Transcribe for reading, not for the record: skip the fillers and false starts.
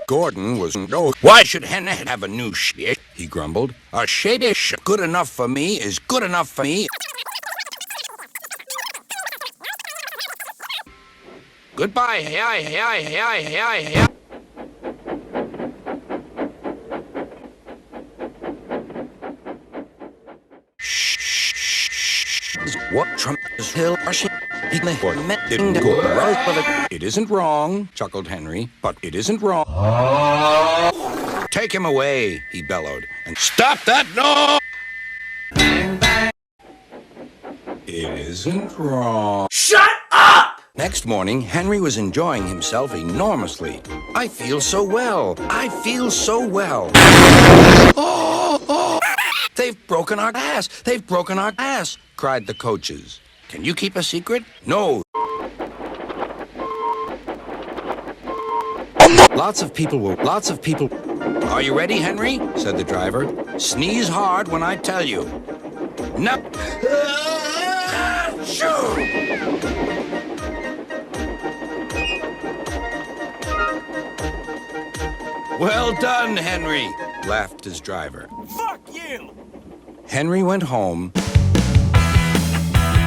Gordon was no. Why should Henry have a new shit? He grumbled. A shady shit good enough for me is good enough for me. Goodbye, hey. What Trump is hill? It isn't wrong, chuckled Henry, but it isn't wrong. Take him away, he bellowed, and stop that no! It isn't wrong. Shut up! Next morning, Henry was enjoying himself enormously. I feel so well. I feel so well. Oh! They've broken our glass. They've broken our glass, cried the coaches. Can you keep a secret? No. Lots of people. Are you ready, Henry? Said the driver. Sneeze hard when I tell you. No. Well done, Henry, laughed his driver. Fuck you! Henry went home.